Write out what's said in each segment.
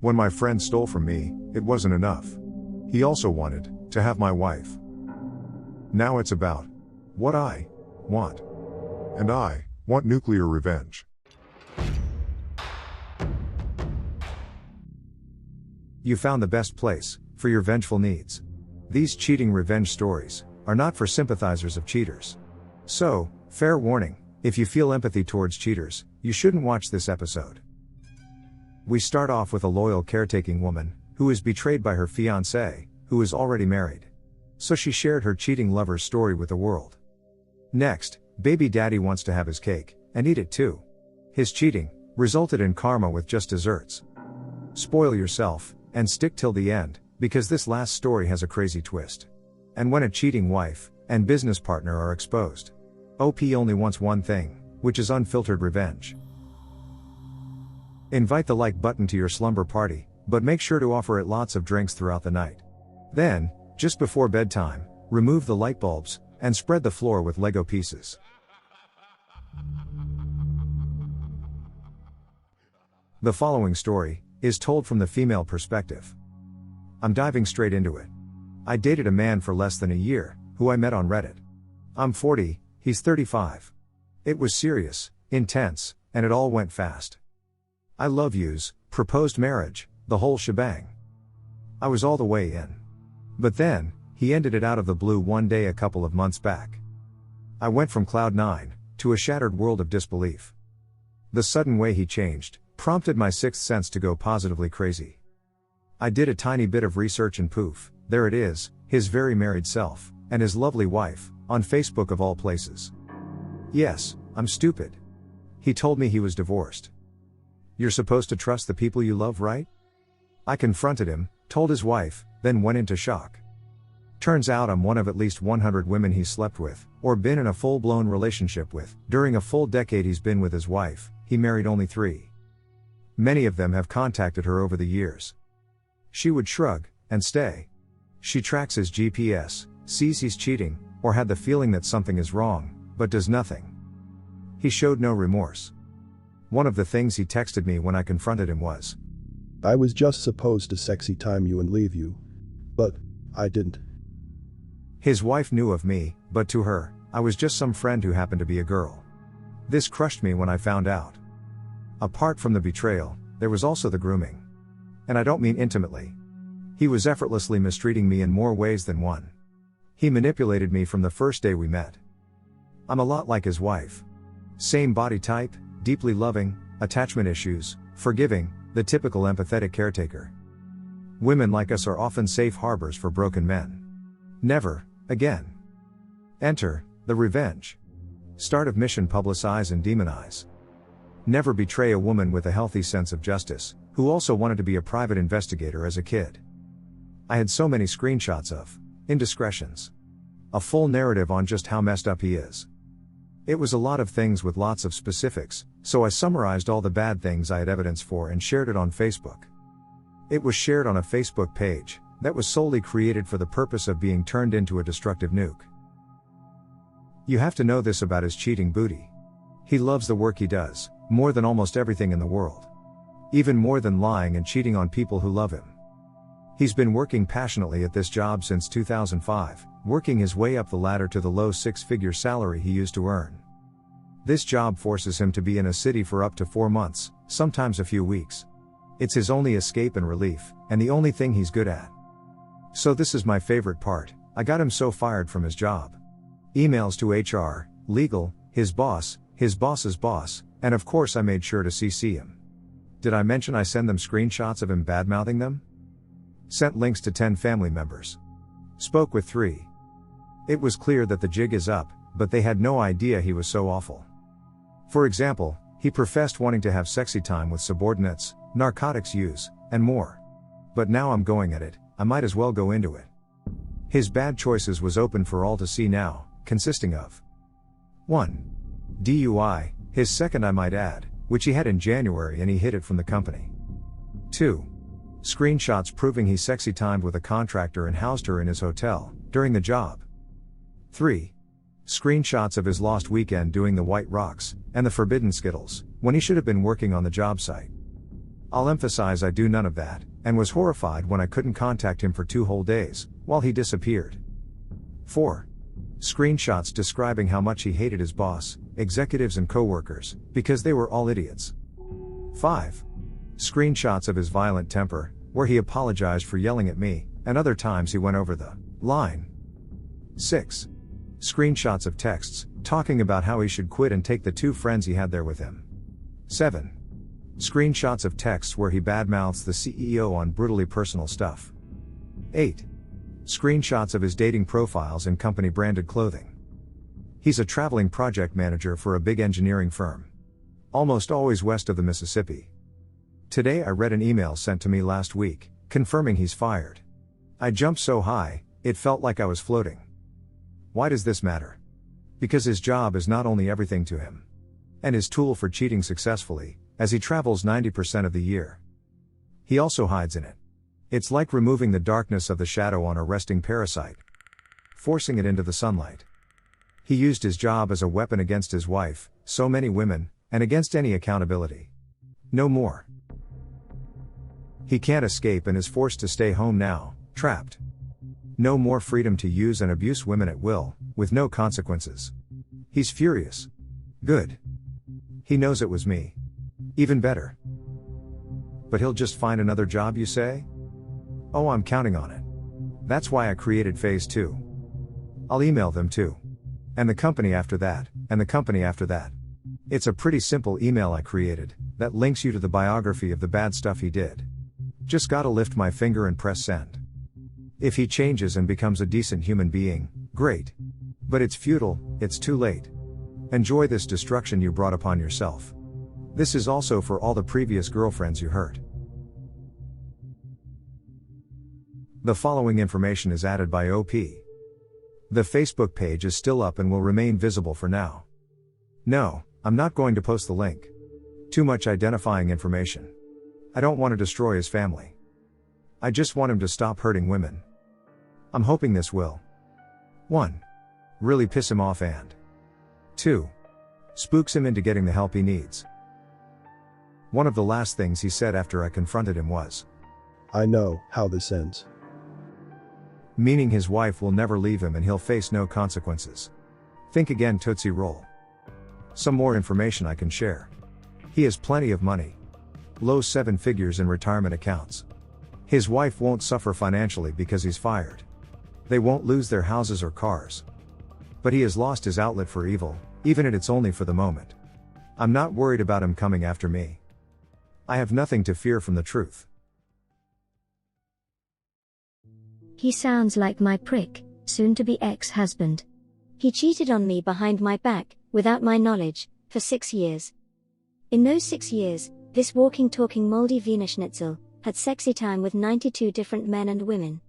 When my friend stole from me, it wasn't enough. He also wanted to have my wife. Now it's about what I want. And I want nuclear revenge. You found the best place for your vengeful needs. These cheating revenge stories are not for sympathizers of cheaters. So, fair warning, if you feel empathy towards cheaters, you shouldn't watch this episode. We start off with a loyal caretaking woman who is betrayed by her fiancé, who is already married. So she shared her cheating lover's story with the world. Next, baby daddy wants to have his cake and eat it too. His cheating resulted in karma with just desserts. Spoil yourself and stick till the end, because this last story has a crazy twist. And when a cheating wife and business partner are exposed, OP only wants one thing, which is unfiltered revenge. Invite the like button to your slumber party, but make sure to offer it lots of drinks throughout the night. Then, just before bedtime, remove the light bulbs and spread the floor with Lego pieces. The following story is told from the female perspective. I'm diving straight into it. I dated a man for less than a year, who I met on Reddit. I'm 40, he's 35. It was serious, intense, and it all went fast. I love yous, proposed marriage, the whole shebang. I was all the way in. But then, he ended it out of the blue one day a couple of months back. I went from cloud 9 to a shattered world of disbelief. The sudden way he changed prompted my sixth sense to go positively crazy. I did a tiny bit of research and poof, there it is, his very married self, and his lovely wife, on Facebook of all places. Yes, I'm stupid. He told me he was divorced. You're supposed to trust the people you love, right? I confronted him, told his wife, then went into shock. Turns out I'm one of at least 100 women he's slept with, or been in a full-blown relationship with. During a full decade he's been with his wife, he married only 3. Many of them have contacted her over the years. She would shrug and stay. She tracks his GPS, sees he's cheating, or had the feeling that something is wrong, but does nothing. He showed no remorse. One of the things he texted me when I confronted him was, I was just supposed to sexy time you and leave you. But I didn't. His wife knew of me, but to her, I was just some friend who happened to be a girl. This crushed me when I found out. Apart from the betrayal, there was also the grooming. And I don't mean intimately. He was effortlessly mistreating me in more ways than one. He manipulated me from the first day we met. I'm a lot like his wife. Same body type, deeply loving, attachment issues, forgiving, the typical empathetic caretaker. Women like us are often safe harbors for broken men. Never again. Enter the revenge. Start of mission: publicize and demonize. Never betray a woman with a healthy sense of justice, who also wanted to be a private investigator as a kid. I had so many screenshots of indiscretions. A full narrative on just how messed up he is. It was a lot of things with lots of specifics, so I summarized all the bad things I had evidence for and shared it on Facebook. It was shared on a Facebook page that was solely created for the purpose of being turned into a destructive nuke. You have to know this about his cheating booty. He loves the work he does, more than almost everything in the world. Even more than lying and cheating on people who love him. He's been working passionately at this job since 2005, working his way up the ladder to the low 6-figure salary he used to earn. This job forces him to be in a city for up to 4 months, sometimes a few weeks. It's his only escape and relief, and the only thing he's good at. So this is my favorite part: I got him so fired from his job. Emails to HR, legal, his boss's boss, and of course I made sure to CC him. Did I mention I send them screenshots of him badmouthing them? Sent links to 10 family members. Spoke with 3. It was clear that the jig is up, but they had no idea he was so awful. For example, he professed wanting to have sexy time with subordinates, narcotics use, and more. But now I'm going at it, I might as well go into it. His bad choices was open for all to see now, consisting of 1. DUI, his second I might add, which he had in January and he hid it from the company. 2. Screenshots proving he sexy timed with a contractor and housed her in his hotel, during the job. 3. Screenshots of his lost weekend doing the White Rocks, and the Forbidden Skittles, when he should have been working on the job site. I'll emphasize I do none of that, and was horrified when I couldn't contact him for 2 whole days, while he disappeared. 4. Screenshots describing how much he hated his boss, executives and coworkers, because they were all idiots. 5. Screenshots of his violent temper, where he apologized for yelling at me, and other times he went over the line. 6. Screenshots of texts, talking about how he should quit and take the 2 friends he had there with him. 7. Screenshots of texts where he badmouths the CEO on brutally personal stuff. 8. Screenshots of his dating profiles in company-branded clothing. He's a traveling project manager for a big engineering firm. Almost always west of the Mississippi. Today I read an email sent to me last week, confirming he's fired. I jumped so high, it felt like I was floating. Why does this matter? Because his job is not only everything to him, and his tool for cheating successfully, as he travels 90% of the year. He also hides in it. It's like removing the darkness of the shadow on a resting parasite, forcing it into the sunlight. He used his job as a weapon against his wife, so many women, and against any accountability. No more. He can't escape and is forced to stay home now, trapped. No more freedom to use and abuse women at will, with no consequences. He's furious. Good. He knows it was me. Even better. But he'll just find another job, you say? Oh, I'm counting on it. That's why I created Phase 2. I'll email them too. And the company after that, and the company after that. It's a pretty simple email I created, that links you to the biography of the bad stuff he did. Just gotta lift my finger and press send. If he changes and becomes a decent human being, great. But it's futile, it's too late. Enjoy this destruction you brought upon yourself. This is also for all the previous girlfriends you hurt. The following information is added by OP. The Facebook page is still up and will remain visible for now. No, I'm not going to post the link. Too much identifying information. I don't want to destroy his family. I just want him to stop hurting women. I'm hoping this will 1. Really piss him off and 2. Spooks him into getting the help he needs. One of the last things he said after I confronted him was, I know how this ends. Meaning his wife will never leave him and he'll face no consequences. Think again, Tootsie Roll. Some more information I can share. He has plenty of money. Low 7 figures in retirement accounts. His wife won't suffer financially because he's fired. They won't lose their houses or cars. But he has lost his outlet for evil, even if it's only for the moment. I'm not worried about him coming after me. I have nothing to fear from the truth. He sounds like my prick, soon-to-be ex-husband. He cheated on me behind my back, without my knowledge, for 6 years. In those 6 years, this walking talking moldy Wiener Schnitzel had sexy time with 92 different men and women.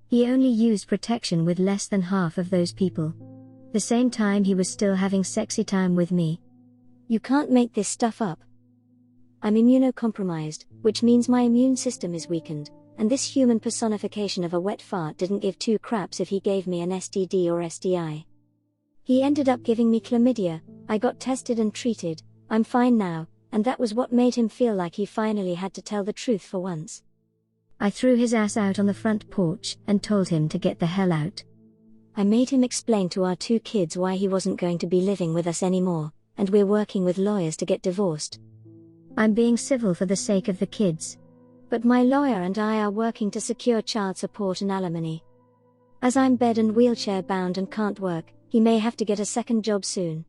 He only used protection with less than half of those people. The same time he was still having sexy time with me. You can't make this stuff up. I'm immunocompromised, which means my immune system is weakened, and this human personification of a wet fart didn't give 2 craps if he gave me an STD or STI. He ended up giving me chlamydia, I got tested and treated, I'm fine now, and that was what made him feel like he finally had to tell the truth for once. I threw his ass out on the front porch and told him to get the hell out. I made him explain to our 2 kids why he wasn't going to be living with us anymore, and we're working with lawyers to get divorced. I'm being civil for the sake of the kids. But my lawyer and I are working to secure child support and alimony. As I'm bed and wheelchair bound and can't work, he may have to get a second job soon.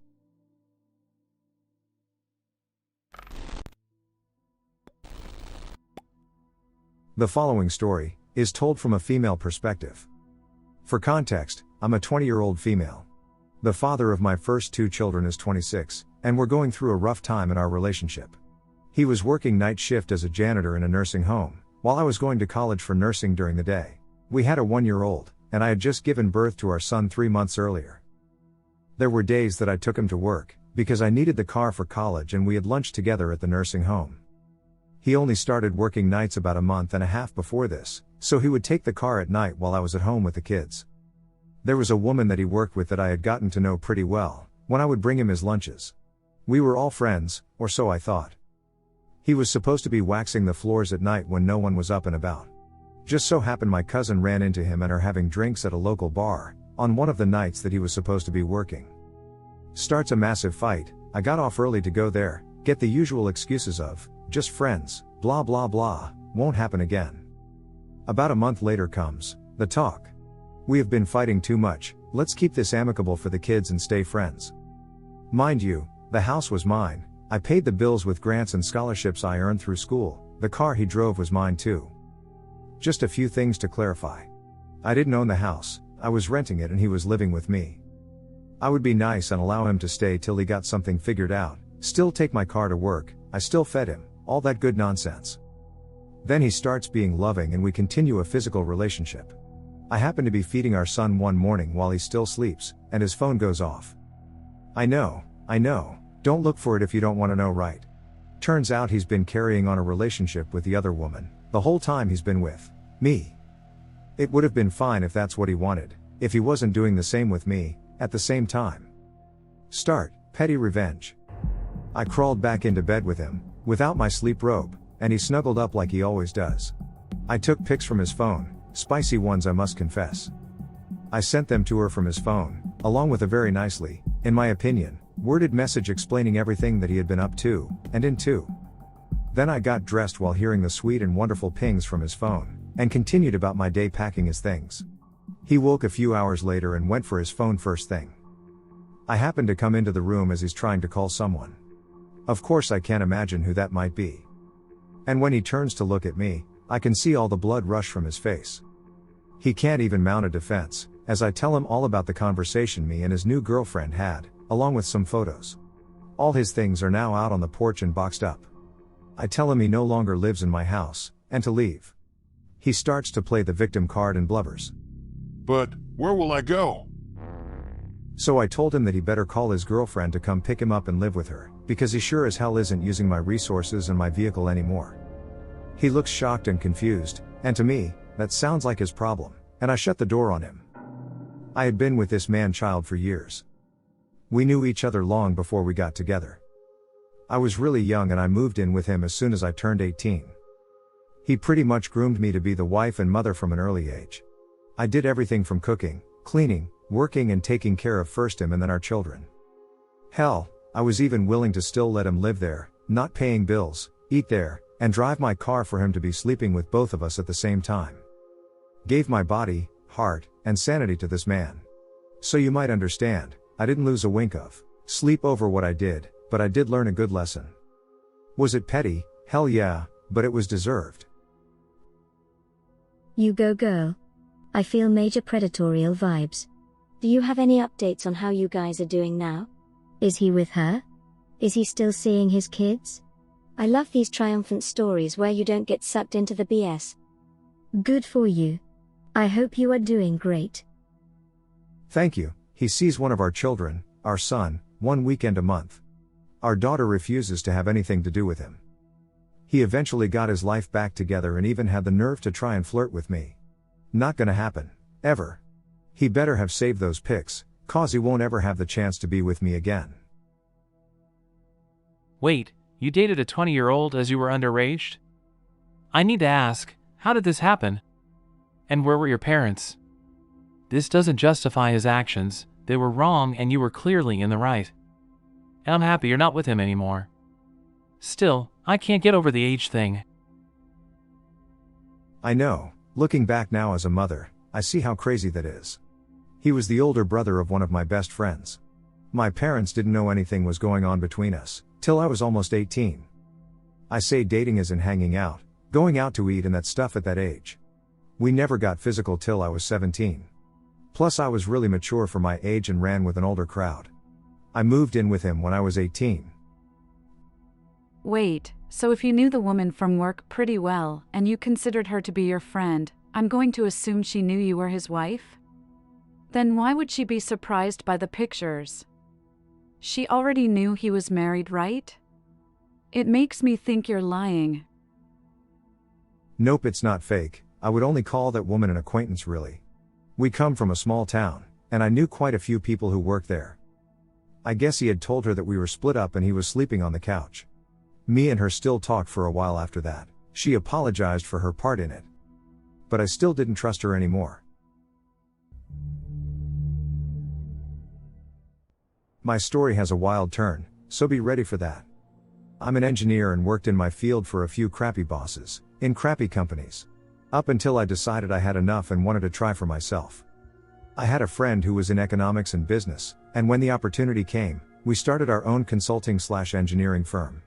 The following story is told from a female perspective. For context, I'm a 20-year-old female. The father of my first 2 children is 26, and we're going through a rough time in our relationship. He was working night shift as a janitor in a nursing home, while I was going to college for nursing during the day. We had a 1-year-old, and I had just given birth to our son 3 months earlier. There were days that I took him to work, because I needed the car for college and we had lunch together at the nursing home. He only started working nights about a month and a half before this, so he would take the car at night while I was at home with the kids. There was a woman that he worked with that I had gotten to know pretty well, when I would bring him his lunches. We were all friends, or so I thought. He was supposed to be waxing the floors at night when no one was up and about. Just so happened my cousin ran into him and are having drinks at a local bar, on one of the nights that he was supposed to be working. Starts a massive fight. I got off early to go there, get the usual excuses of, just friends, blah blah blah, won't happen again. About a month later comes, the talk. We have been fighting too much, let's keep this amicable for the kids and stay friends. Mind you, the house was mine, I paid the bills with grants and scholarships I earned through school, the car he drove was mine too. Just a few things to clarify. I didn't own the house, I was renting it and he was living with me. I would be nice and allow him to stay till he got something figured out, still take my car to work, I still fed him, all that good nonsense. Then he starts being loving and we continue a physical relationship. I happen to be feeding our son one morning while he still sleeps, and his phone goes off. I know, don't look for it if you don't want to know, right? Turns out he's been carrying on a relationship with the other woman, the whole time he's been with me. It would have been fine if that's what he wanted, if he wasn't doing the same with me, at the same time. Start, petty revenge. I crawled back into bed with him, without my sleep robe, and he snuggled up like he always does. I took pics from his phone, spicy ones I must confess. I sent them to her from his phone, along with a very nicely, in my opinion, worded message explaining everything that he had been up to, and into. Then I got dressed while hearing the sweet and wonderful pings from his phone, and continued about my day packing his things. He woke a few hours later and went for his phone first thing. I happened to come into the room as he's trying to call someone. Of course I can't imagine who that might be. And when he turns to look at me, I can see all the blood rush from his face. He can't even mount a defense, as I tell him all about the conversation me and his new girlfriend had, along with some photos. All his things are now out on the porch and boxed up. I tell him he no longer lives in my house, and to leave. He starts to play the victim card and blubbers. But, where will I go? So I told him that he better call his girlfriend to come pick him up and live with her, because he sure as hell isn't using my resources and my vehicle anymore. He looks shocked and confused, and to me, that sounds like his problem, and I shut the door on him. I had been with this man-child for years. We knew each other long before we got together. I was really young and I moved in with him as soon as I turned 18. He pretty much groomed me to be the wife and mother from an early age. I did everything from cooking, cleaning, working and taking care of first him and then our children. Hell, I was even willing to still let him live there, not paying bills, eat there, and drive my car for him to be sleeping with both of us at the same time. Gave my body, heart, and sanity to this man. So you might understand, I didn't lose a wink of sleep over what I did, but I did learn a good lesson. Was it petty? Hell yeah, but it was deserved. You go girl. I feel major predatorial vibes. Do you have any updates on how you guys are doing now? Is he with her? Is he still seeing his kids? I love these triumphant stories where you don't get sucked into the BS. Good for you. I hope you are doing great. Thank you. He sees one of our children, our son, one weekend a month. Our daughter refuses to have anything to do with him. He eventually got his life back together and even had the nerve to try and flirt with me. Not gonna happen. Ever. He better have saved those pics, cause he won't ever have the chance to be with me again. Wait, you dated a 20-year-old as you were underage? I need to ask, how did this happen? And where were your parents? This doesn't justify his actions, they were wrong and you were clearly in the right. And I'm happy you're not with him anymore. Still, I can't get over the age thing. I know, looking back now as a mother, I see how crazy that is. He was the older brother of one of my best friends. My parents didn't know anything was going on between us, till I was almost 18. I say dating as in hanging out, going out to eat and that stuff at that age. We never got physical till I was 17. Plus I was really mature for my age and ran with an older crowd. I moved in with him when I was 18. Wait, so if you knew the woman from work pretty well, and you considered her to be your friend, I'm going to assume she knew you were his wife? Then why would she be surprised by the pictures? She already knew he was married, right? It makes me think you're lying. Nope, it's not fake. I would only call that woman an acquaintance really. We come from a small town, and I knew quite a few people who worked there. I guess he had told her that we were split up and he was sleeping on the couch. Me and her still talked for a while after that. She apologized for her part in it. But I still didn't trust her anymore. My story has a wild turn, so be ready for that. I'm an engineer and worked in my field for a few crappy bosses, in crappy companies. Up until I decided I had enough and wanted to try for myself. I had a friend who was in economics and business, and when the opportunity came, we started our own consulting/engineering firm.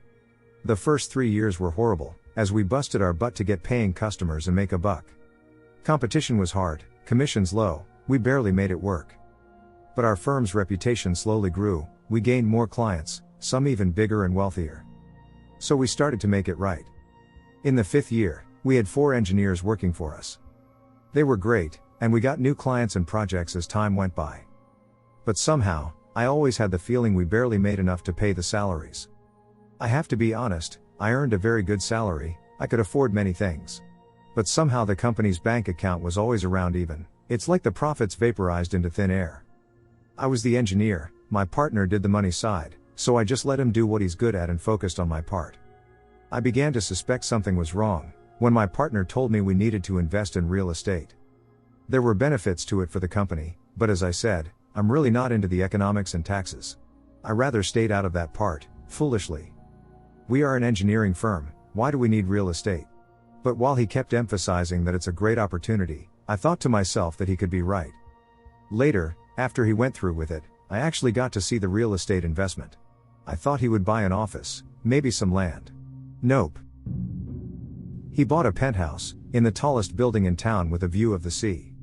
The first 3 years were horrible, as we busted our butt to get paying customers and make a buck. Competition was hard, commissions low, we barely made it work. But our firm's reputation slowly grew, we gained more clients, some even bigger and wealthier. So we started to make it right. In the 5th year, we had 4 engineers working for us. They were great, and we got new clients and projects as time went by. But somehow, I always had the feeling we barely made enough to pay the salaries. I have to be honest, I earned a very good salary, I could afford many things. But somehow the company's bank account was always around even, it's like the profits vaporized into thin air. I was the engineer, my partner did the money side, so I just let him do what he's good at and focused on my part. I began to suspect something was wrong, when my partner told me we needed to invest in real estate. There were benefits to it for the company, but as I said, I'm really not into the economics and taxes. I rather stayed out of that part, foolishly. We are an engineering firm, why do we need real estate? But while he kept emphasizing that it's a great opportunity, I thought to myself that he could be right. Later, after he went through with it, I actually got to see the real estate investment. I thought he would buy an office, maybe some land. Nope. He bought a penthouse, in the tallest building in town with a view of the sea.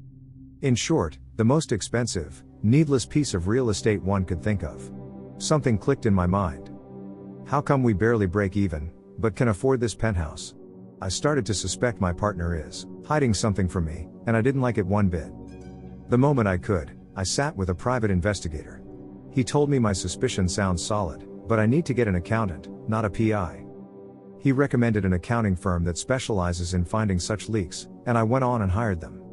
In short, the most expensive, needless piece of real estate one could think of. Something clicked in my mind. How come we barely break even, but can afford this penthouse? I started to suspect my partner is hiding something from me, and I didn't like it one bit. The moment I could, I sat with a private investigator. He told me my suspicion sounds solid, but I need to get an accountant, not a PI. He recommended an accounting firm that specializes in finding such leaks, and I went on and hired them.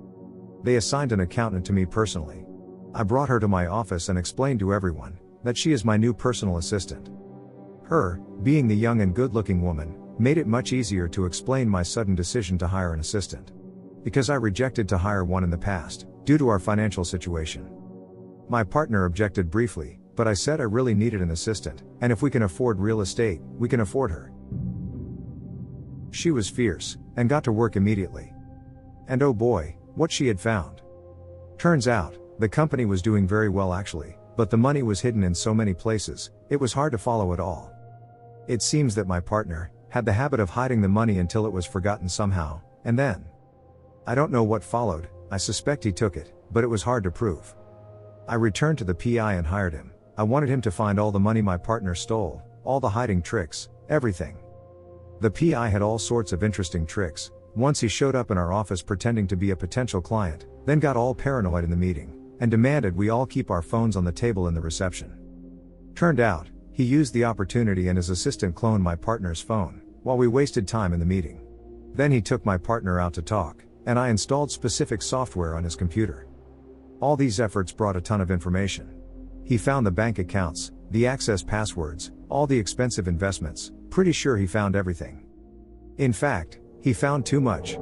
They assigned an accountant to me personally. I brought her to my office and explained to everyone that she is my new personal assistant. Her, being the young and good-looking woman, made it much easier to explain my sudden decision to hire an assistant. Because I rejected to hire one in the past, due to our financial situation. My partner objected briefly, but I said I really needed an assistant, and if we can afford real estate, we can afford her. She was fierce, and got to work immediately. And oh boy, what she had found. Turns out, the company was doing very well actually, but the money was hidden in so many places, it was hard to follow it all. It seems that my partner had the habit of hiding the money until it was forgotten somehow, and then. I don't know what followed, I suspect he took it, but it was hard to prove. I returned to the PI and hired him. I wanted him to find all the money my partner stole, all the hiding tricks, everything. The PI had all sorts of interesting tricks. Once he showed up in our office pretending to be a potential client, then got all paranoid in the meeting, and demanded we all keep our phones on the table in the reception. Turned out, he used the opportunity and his assistant cloned my partner's phone, while we wasted time in the meeting. Then he took my partner out to talk, and I installed specific software on his computer. All these efforts brought a ton of information. He found the bank accounts, the access passwords, all the expensive investments, pretty sure he found everything. In fact, he found too much.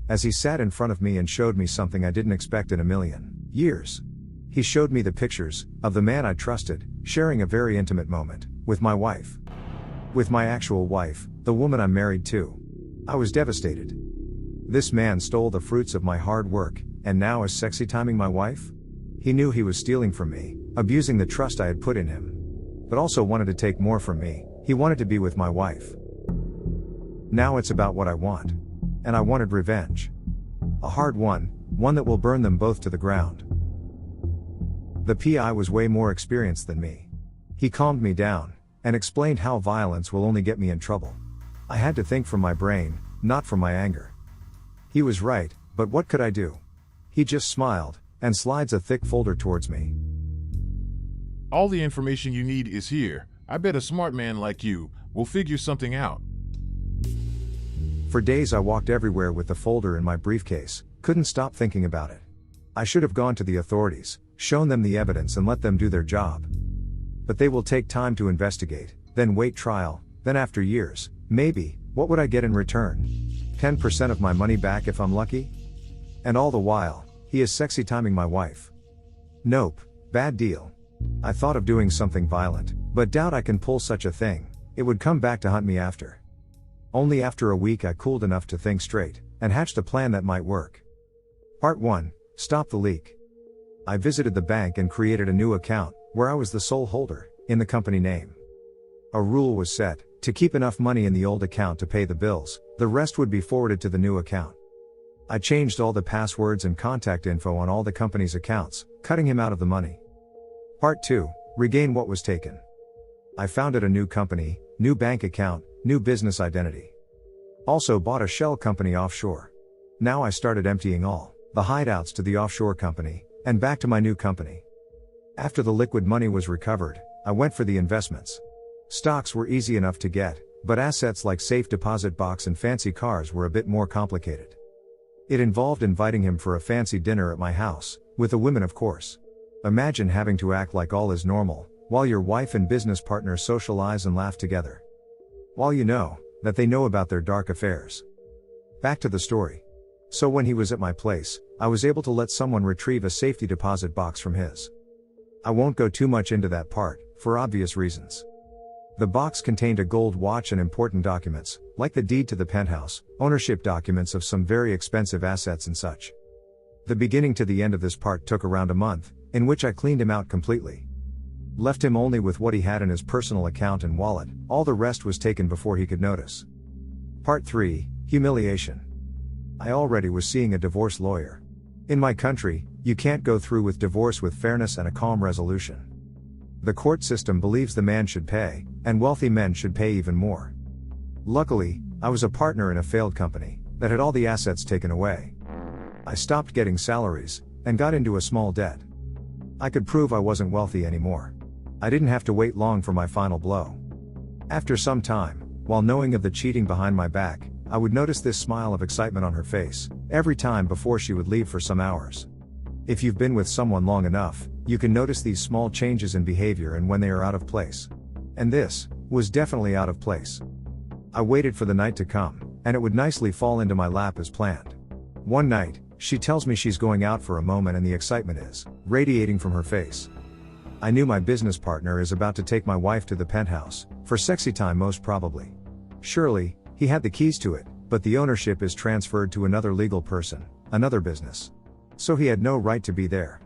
As he sat in front of me and showed me something I didn't expect in a million years. He showed me the pictures of the man I trusted, sharing a very intimate moment with my wife. With my actual wife, the woman I'm married to. I was devastated. This man stole the fruits of my hard work, and now is sexy timing my wife? He knew he was stealing from me, abusing the trust I had put in him. But also wanted to take more from me, he wanted to be with my wife. Now it's about what I want. And I wanted revenge. A hard one that will burn them both to the ground. The PI was way more experienced than me. He calmed me down, and explained how violence will only get me in trouble. I had to think from my brain, not from my anger. He was right, but what could I do? He just smiled, and slides a thick folder towards me. All the information you need is here. I bet a smart man like you will figure something out. For days I walked everywhere with the folder in my briefcase, couldn't stop thinking about it. I should have gone to the authorities, shown them the evidence and let them do their job. But they will take time to investigate, then wait trial, Then after years, maybe, what would I get in return? 10% of my money back if I'm lucky? And all the while, he is sexy timing my wife. Nope, bad deal. I thought of doing something violent, but doubt I can pull such a thing. It would come back to hunt me after. Only after a week I cooled enough to think straight, and hatched a plan that might work. Part 1. Stop the leak. I visited the bank and created a new account, where I was the sole holder, in the company name. A rule was set: to keep enough money in the old account to pay the bills, the rest would be forwarded to the new account. I changed all the passwords and contact info on all the company's accounts, cutting him out of the money. Part 2. Regain what was taken. I founded a new company, new bank account, new business identity. Also bought a shell company offshore. Now I started emptying all the hideouts to the offshore company, and back to my new company. After the liquid money was recovered, I went for the investments. Stocks were easy enough to get, but assets like safe deposit box and fancy cars were a bit more complicated. It involved inviting him for a fancy dinner at my house, with the women of course. Imagine having to act like all is normal, while your wife and business partner socialize and laugh together. While you know that they know about their dark affairs. Back to the story. So when he was at my place, I was able to let someone retrieve a safety deposit box from his. I won't go too much into that part, for obvious reasons. The box contained a gold watch and important documents, like the deed to the penthouse, ownership documents of some very expensive assets and such. The beginning to the end of this part took around a month, in which I cleaned him out completely. Left him only with what he had in his personal account and wallet, all the rest was taken before he could notice. Part 3. Humiliation. I already was seeing a divorce lawyer. In my country, you can't go through with divorce with fairness and a calm resolution. The court system believes the man should pay, and wealthy men should pay even more. Luckily, I was a partner in a failed company that had all the assets taken away. I stopped getting salaries, and got into a small debt. I could prove I wasn't wealthy anymore. I didn't have to wait long for my final blow. After some time, while knowing of the cheating behind my back, I would notice this smile of excitement on her face, every time before she would leave for some hours. If you've been with someone long enough, you can notice these small changes in behavior and when they are out of place. And this was definitely out of place. I waited for the night to come, and it would nicely fall into my lap as planned. One night, she tells me she's going out for a moment and the excitement is radiating from her face. I knew my business partner is about to take my wife to the penthouse, for sexy time most probably. Surely, he had the keys to it, but the ownership is transferred to another legal person, another business. So he had no right to be there.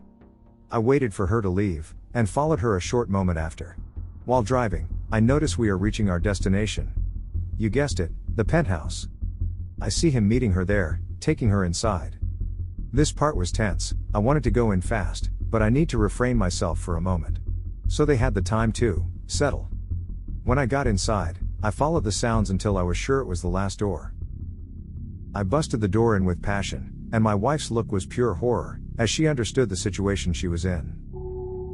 I waited for her to leave, and followed her a short moment after. While driving, I notice we are reaching our destination. You guessed it, the penthouse. I see him meeting her there, taking her inside. This part was tense. I wanted to go in fast, but I need to refrain myself for a moment. So they had the time to settle. When I got inside, I followed the sounds until I was sure it was the last door. I busted the door in with passion, and my wife's look was pure horror, as she understood the situation she was in.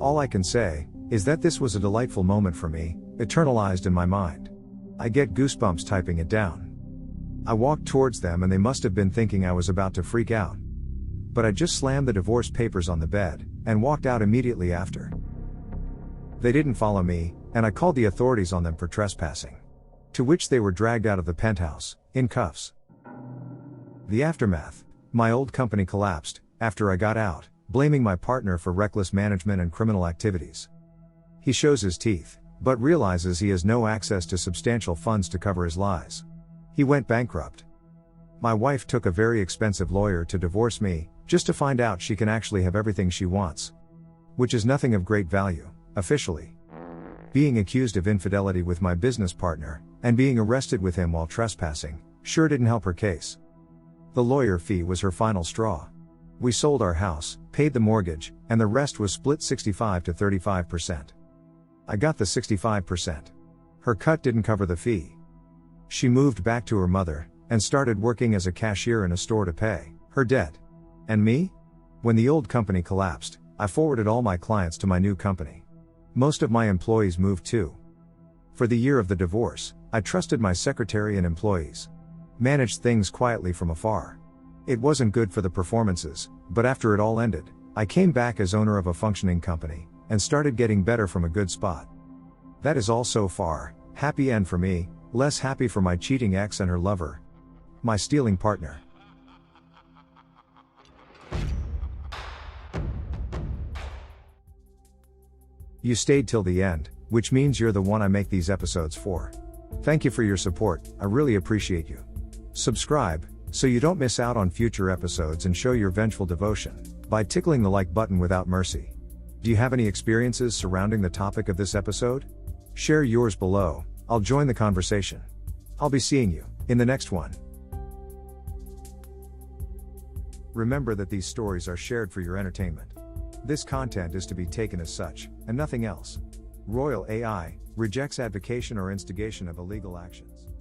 All I can say is that this was a delightful moment for me, eternalized in my mind. I get goosebumps typing it down. I walked towards them and they must have been thinking I was about to freak out. But I just slammed the divorce papers on the bed, and walked out immediately after. They didn't follow me, and I called the authorities on them for trespassing. To which they were dragged out of the penthouse, in cuffs. The aftermath. My old company collapsed, after I got out, blaming my partner for reckless management and criminal activities. He shows his teeth, but realizes he has no access to substantial funds to cover his lies. He went bankrupt. My wife took a very expensive lawyer to divorce me, just to find out she can actually have everything she wants. Which is nothing of great value, officially. Being accused of infidelity with my business partner, and being arrested with him while trespassing, sure didn't help her case. The lawyer fee was her final straw. We sold our house, paid the mortgage, and the rest was split 65 to 35%. I got the 65%. Her cut didn't cover the fee. She moved back to her mother, and started working as a cashier in a store to pay her debt. And me? When the old company collapsed, I forwarded all my clients to my new company. Most of my employees moved too. For the year of the divorce, I trusted my secretary and employees. Managed things quietly from afar. It wasn't good for the performances, but after it all ended, I came back as owner of a functioning company, and started getting better from a good spot. That is all so far, Happy end for me, less happy for my cheating ex and her lover. My stealing partner. You stayed till the end, which means you're the one I make these episodes for. Thank you for your support, I really appreciate you. Subscribe, so you don't miss out on future episodes, and show your vengeful devotion by tickling the like button without mercy. Do you have any experiences surrounding the topic of this episode? Share yours below, I'll join the conversation. I'll be seeing you in the next one. Remember that these stories are shared for your entertainment. This content is to be taken as such, and nothing else. Royal A.I. rejects advocation or instigation of illegal actions.